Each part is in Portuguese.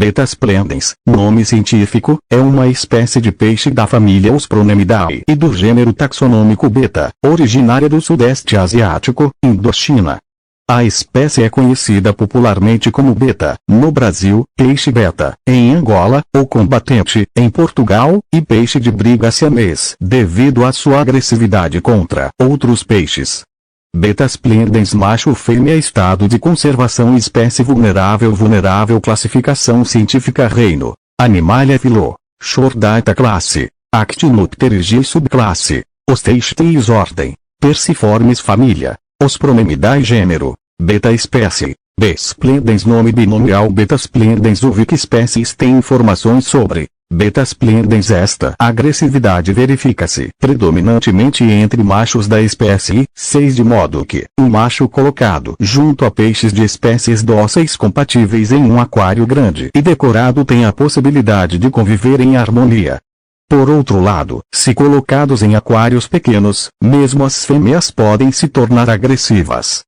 Beta splendens, nome científico, é uma espécie de peixe da família Ospronemidae e do gênero taxonômico Beta, originária do Sudeste Asiático, Indochina. A espécie é conhecida popularmente como beta, no Brasil, peixe beta, em Angola, ou combatente, em Portugal, e peixe de briga siamês, devido à sua agressividade contra outros peixes. Beta splendens macho fêmea estado de conservação espécie vulnerável classificação científica reino, Animalia philo, Chordata classe, Actinopterygii subclasse, Osteichthyes ordem, Perciformes família, Ospronemidae gênero, Beta espécie, B splendens nome binomial Beta splendens Wikispecies tem informações sobre Beta splendens. Esta agressividade verifica-se predominantemente entre machos da espécie, 6 de modo que um macho colocado junto a peixes de espécies dóceis compatíveis em um aquário grande e decorado tem a possibilidade de conviver em harmonia. Por outro lado, se colocados em aquários pequenos, mesmo as fêmeas podem se tornar agressivas.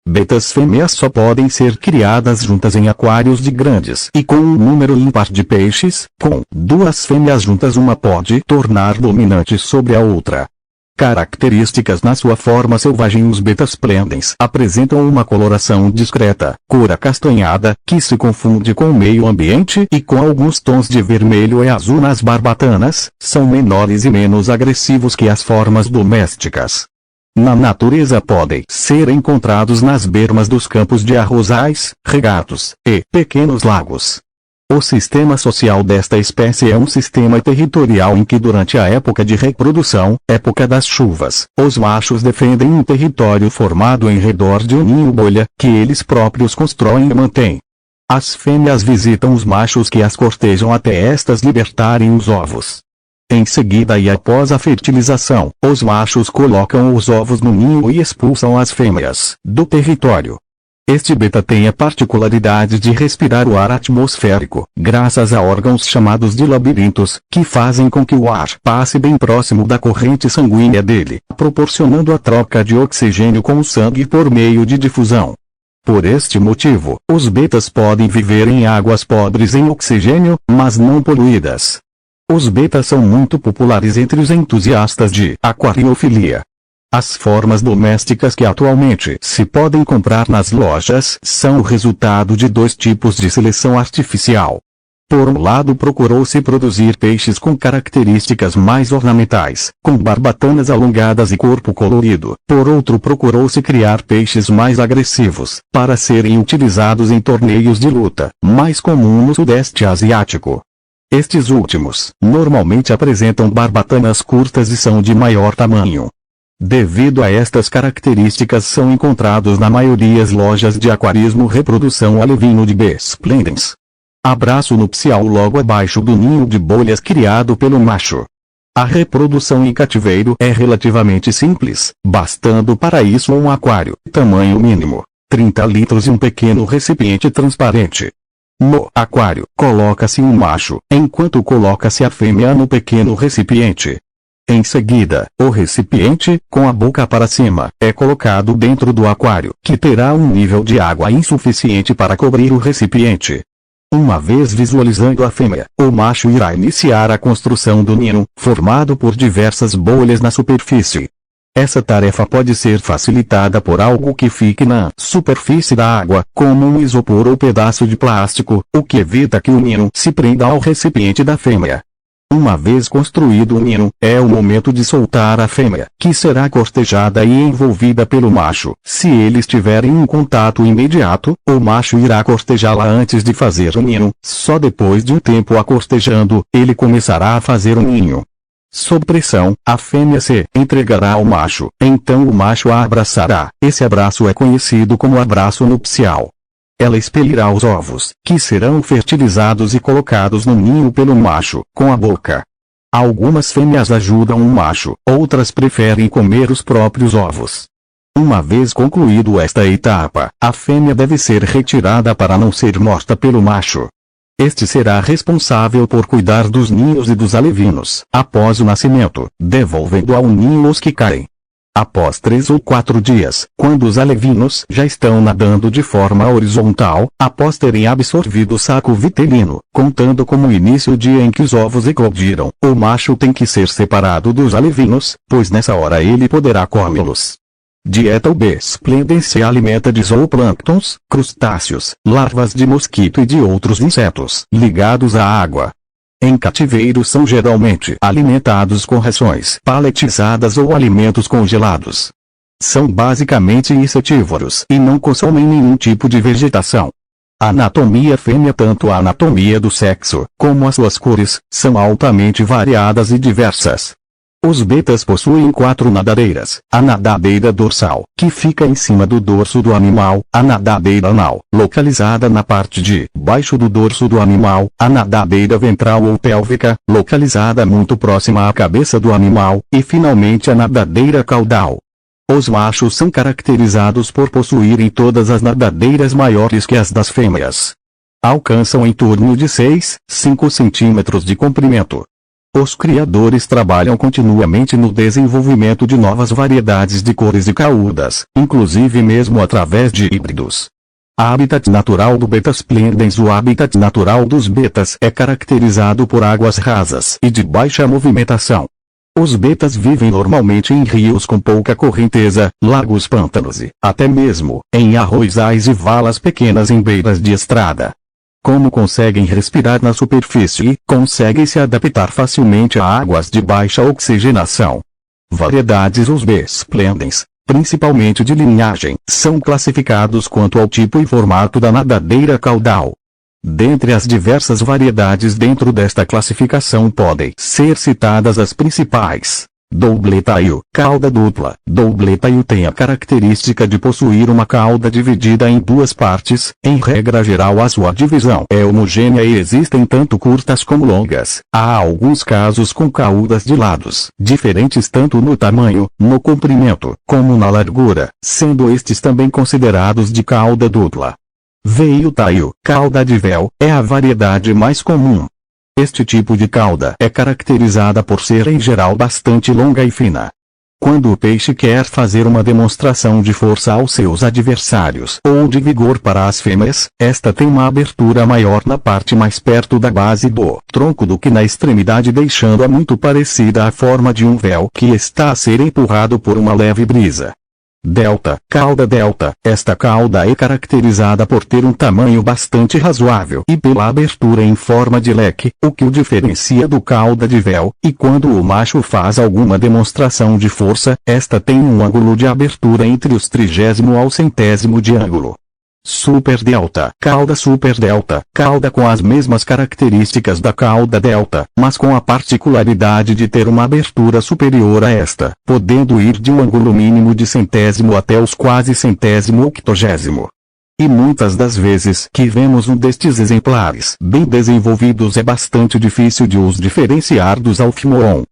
Betas fêmeas só podem ser criadas juntas em aquários de grandes e com um número ímpar de peixes, com 2 fêmeas juntas uma pode tornar dominante sobre a outra. Características na sua forma selvagem. Os beta splendens apresentam uma coloração discreta, cor acastanhada, que se confunde com o meio ambiente e com alguns tons de vermelho e azul nas barbatanas, são menores e menos agressivos que as formas domésticas. Na natureza podem ser encontrados nas bermas dos campos de arrozais, regatos, e pequenos lagos. O sistema social desta espécie é um sistema territorial em que durante a época de reprodução, época das chuvas, os machos defendem um território formado em redor de um ninho-bolha, que eles próprios constroem e mantêm. As fêmeas visitam os machos que as cortejam até estas libertarem os ovos. Em seguida e após a fertilização, os machos colocam os ovos no ninho e expulsam as fêmeas do território. Este beta tem a particularidade de respirar o ar atmosférico, graças a órgãos chamados de labirintos, que fazem com que o ar passe bem próximo da corrente sanguínea dele, proporcionando a troca de oxigênio com o sangue por meio de difusão. Por este motivo, os betas podem viver em águas pobres em oxigênio, mas não poluídas. Os betas são muito populares entre os entusiastas de aquariofilia. As formas domésticas que atualmente se podem comprar nas lojas são o resultado de 2 tipos de seleção artificial. Por um lado procurou-se produzir peixes com características mais ornamentais, com barbatanas alongadas e corpo colorido. Por outro procurou-se criar peixes mais agressivos, para serem utilizados em torneios de luta, mais comum no Sudeste Asiático. Estes últimos, normalmente apresentam barbatanas curtas e são de maior tamanho. Devido a estas características são encontrados na maioria das lojas de aquarismo reprodução alevino de B splendens. Abraço nupcial logo abaixo do ninho de bolhas criado pelo macho. A reprodução em cativeiro é relativamente simples, bastando para isso um aquário, tamanho mínimo, 30 litros e um pequeno recipiente transparente. No aquário, coloca-se um macho, enquanto coloca-se a fêmea no pequeno recipiente. Em seguida, o recipiente, com a boca para cima, é colocado dentro do aquário, que terá um nível de água insuficiente para cobrir o recipiente. Uma vez visualizando a fêmea, o macho irá iniciar a construção do ninho, formado por diversas bolhas na superfície. Essa tarefa pode ser facilitada por algo que fique na superfície da água, como um isopor ou pedaço de plástico, o que evita que o ninho se prenda ao recipiente da fêmea. Uma vez construído o ninho, é o momento de soltar a fêmea, que será cortejada e envolvida pelo macho. Se eles tiverem um contato imediato, o macho irá cortejá-la antes de fazer o ninho. Só depois de um tempo a cortejando, ele começará a fazer o ninho. Sob pressão, a fêmea se entregará ao macho, então o macho a abraçará. Esse abraço é conhecido como abraço nupcial. Ela expelirá os ovos, que serão fertilizados e colocados no ninho pelo macho, com a boca. Algumas fêmeas ajudam o macho, outras preferem comer os próprios ovos. Uma vez concluído esta etapa, a fêmea deve ser retirada para não ser morta pelo macho. Este será responsável por cuidar dos ninhos e dos alevinos, após o nascimento, devolvendo ao ninho os que caem. Após 3 ou 4 dias, quando os alevinos já estão nadando de forma horizontal, após terem absorvido o saco vitelino, contando como o início o dia em que os ovos eclodiram, o macho tem que ser separado dos alevinos, pois nessa hora ele poderá comê-los. Dieta: o B. splendens se alimenta de zooplânctons, crustáceos, larvas de mosquito e de outros insetos ligados à água. Em cativeiro são geralmente alimentados com rações paletizadas ou alimentos congelados. São basicamente insetívoros e não consomem nenhum tipo de vegetação. Anatomia fêmea: tanto a anatomia do sexo, como as suas cores, são altamente variadas e diversas. Os betas possuem 4 nadadeiras: a nadadeira dorsal, que fica em cima do dorso do animal; a nadadeira anal, localizada na parte de baixo do dorso do animal; a nadadeira ventral ou pélvica, localizada muito próxima à cabeça do animal; e finalmente a nadadeira caudal. Os machos são caracterizados por possuírem todas as nadadeiras maiores que as das fêmeas. Alcançam em torno de 6-5 centímetros de comprimento. Os criadores trabalham continuamente no desenvolvimento de novas variedades de cores e caudas, inclusive mesmo através de híbridos. Habitat natural do Beta splendens: o habitat natural dos betas é caracterizado por águas rasas e de baixa movimentação. Os betas vivem normalmente em rios com pouca correnteza, lagos, pântanos e, até mesmo, em arroizais e valas pequenas em beiras de estrada. Como conseguem respirar na superfície, conseguem se adaptar facilmente a águas de baixa oxigenação. Variedades: os B. splendens, principalmente de linhagem, são classificados quanto ao tipo e formato da nadadeira caudal. Dentre as diversas variedades dentro desta classificação podem ser citadas as principais. Double tail, cauda dupla. Double tail tem a característica de possuir uma cauda dividida em 2 partes. Em regra geral, a sua divisão é homogênea e existem tanto curtas como longas. Há alguns casos com caudas de lados diferentes tanto no tamanho, no comprimento, como na largura, sendo estes também considerados de cauda dupla. Veil tail, cauda de véu, é a variedade mais comum. Este tipo de cauda é caracterizada por ser em geral bastante longa e fina. Quando o peixe quer fazer uma demonstração de força aos seus adversários ou de vigor para as fêmeas, esta tem uma abertura maior na parte mais perto da base do tronco do que na extremidade, deixando-a muito parecida à forma de um véu que está a ser empurrado por uma leve brisa. Delta, cauda delta. Esta cauda é caracterizada por ter um tamanho bastante razoável e pela abertura em forma de leque, o que o diferencia do cauda de véu, e quando o macho faz alguma demonstração de força, esta tem um ângulo de abertura entre os 30º ao 100º de ângulo. Super delta, cauda super delta, cauda com as mesmas características da cauda delta, mas com a particularidade de ter uma abertura superior a esta, podendo ir de um ângulo mínimo de 100º até os quase 100º ou 80º. E muitas das vezes que vemos um destes exemplares bem desenvolvidos é bastante difícil de os diferenciar dos Alfimoron.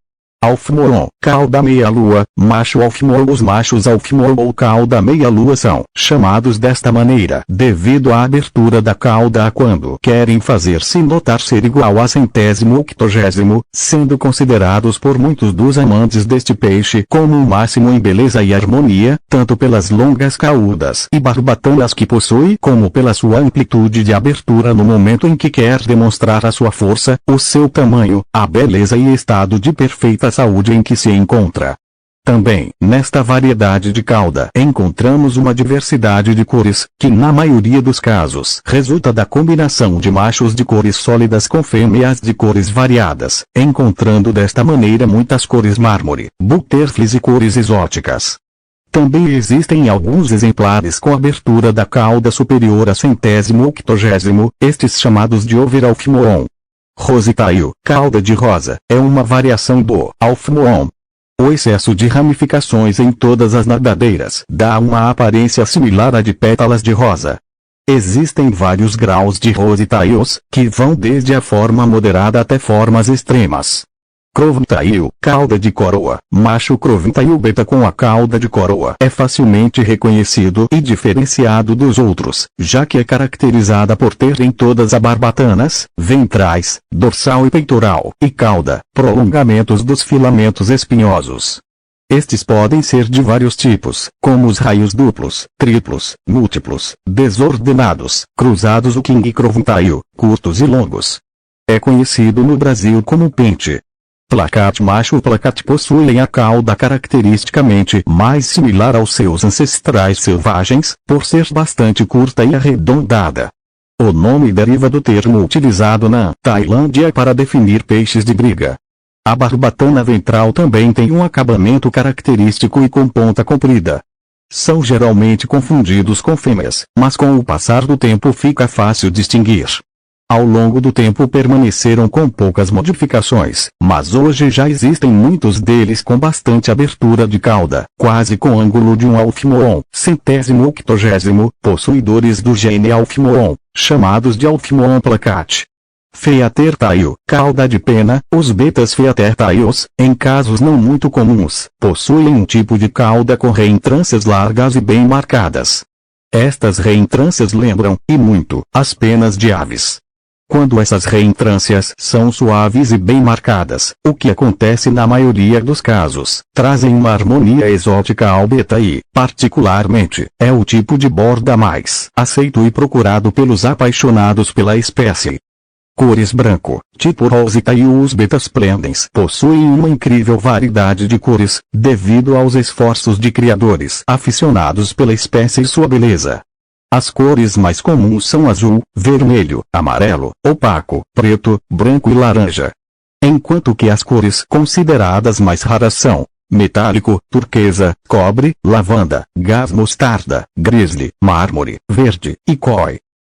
Alfimoron, cauda meia-lua, macho Alfimoron. Os machos Alfimoron ou cauda meia-lua são chamados desta maneira devido à abertura da cauda quando querem fazer-se notar ser igual a 100º ou 80º, sendo considerados por muitos dos amantes deste peixe como o máximo em beleza e harmonia, tanto pelas longas caudas e barbatanas que possui como pela sua amplitude de abertura no momento em que quer demonstrar a sua força, o seu tamanho, a beleza e estado de perfeita saúde em que se encontra. Também, nesta variedade de cauda, encontramos uma diversidade de cores, que na maioria dos casos resulta da combinação de machos de cores sólidas com fêmeas de cores variadas, encontrando desta maneira muitas cores mármore, butterflies e cores exóticas. Também existem alguns exemplares com abertura da cauda superior a 100º ou 80º, estes chamados de over Alfimoron. Rose tail, cauda de rosa, é uma variação do Alfimoron. O excesso de ramificações em todas as nadadeiras dá uma aparência similar à de pétalas de rosa. Existem vários graus de rose tails, que vão desde a forma moderada até formas extremas. Crown tail, cauda de coroa, macho Crown tail beta com a cauda de coroa é facilmente reconhecido e diferenciado dos outros, já que é caracterizada por ter em todas as barbatanas, ventrais, dorsal e peitoral, e cauda, prolongamentos dos filamentos espinhosos. Estes podem ser de vários tipos, como os raios duplos, triplos, múltiplos, desordenados, cruzados ou king croventail, curtos e longos. É conhecido no Brasil como pente. Placate macho e placate possuem a cauda caracteristicamente mais similar aos seus ancestrais selvagens, por ser bastante curta e arredondada. O nome deriva do termo utilizado na Tailândia para definir peixes de briga. A barbatana ventral também tem um acabamento característico e com ponta comprida. São geralmente confundidos com fêmeas, mas com o passar do tempo fica fácil distinguir. Ao longo do tempo permaneceram com poucas modificações, mas hoje já existem muitos deles com bastante abertura de cauda, quase com ângulo de um Alfimoon, 180º, possuidores do gene Alfimoon, chamados de Alfimoon placate. Featertail, cauda de pena. Os betas featertails, em casos não muito comuns, possuem um tipo de cauda com reentrâncias largas e bem marcadas. Estas reentrâncias lembram, e muito, as penas de aves. Quando essas reentrâncias são suaves e bem marcadas, o que acontece na maioria dos casos, trazem uma harmonia exótica ao beta e, particularmente, é o tipo de borda mais aceito e procurado pelos apaixonados pela espécie. Cores branco, tipo rosita. E os beta splendens possuem uma incrível variedade de cores, devido aos esforços de criadores aficionados pela espécie e sua beleza. As cores mais comuns são azul, vermelho, amarelo, opaco, preto, branco e laranja. Enquanto que as cores consideradas mais raras são metálico, turquesa, cobre, lavanda, gás mostarda, grizzly, mármore, verde e koi.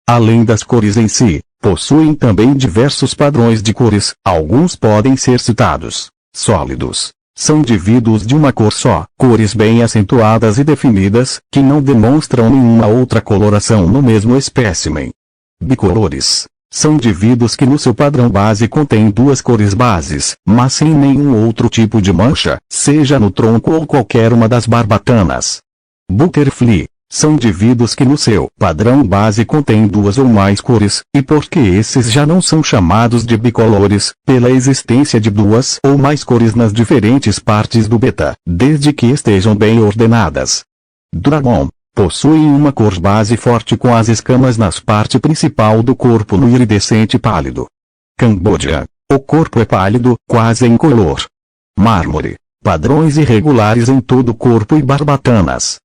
Além das cores em si, possuem também diversos padrões de cores. Alguns podem ser citados. Sólidos. São indivíduos de uma cor só, cores bem acentuadas e definidas, que não demonstram nenhuma outra coloração no mesmo espécimen. Bicolores. São indivíduos que no seu padrão base contêm duas cores bases, mas sem nenhum outro tipo de mancha, seja no tronco ou qualquer uma das barbatanas. Butterfly. São indivíduos que no seu padrão base contêm duas ou mais cores, e porque esses já não são chamados de bicolores, pela existência de duas ou mais cores nas diferentes partes do beta, desde que estejam bem ordenadas. Dragon. Possuem uma cor base forte com as escamas na parte principal do corpo no iridescente pálido. Cambodia. O corpo é pálido, quase incolor. Mármore. Padrões irregulares em todo o corpo e barbatanas.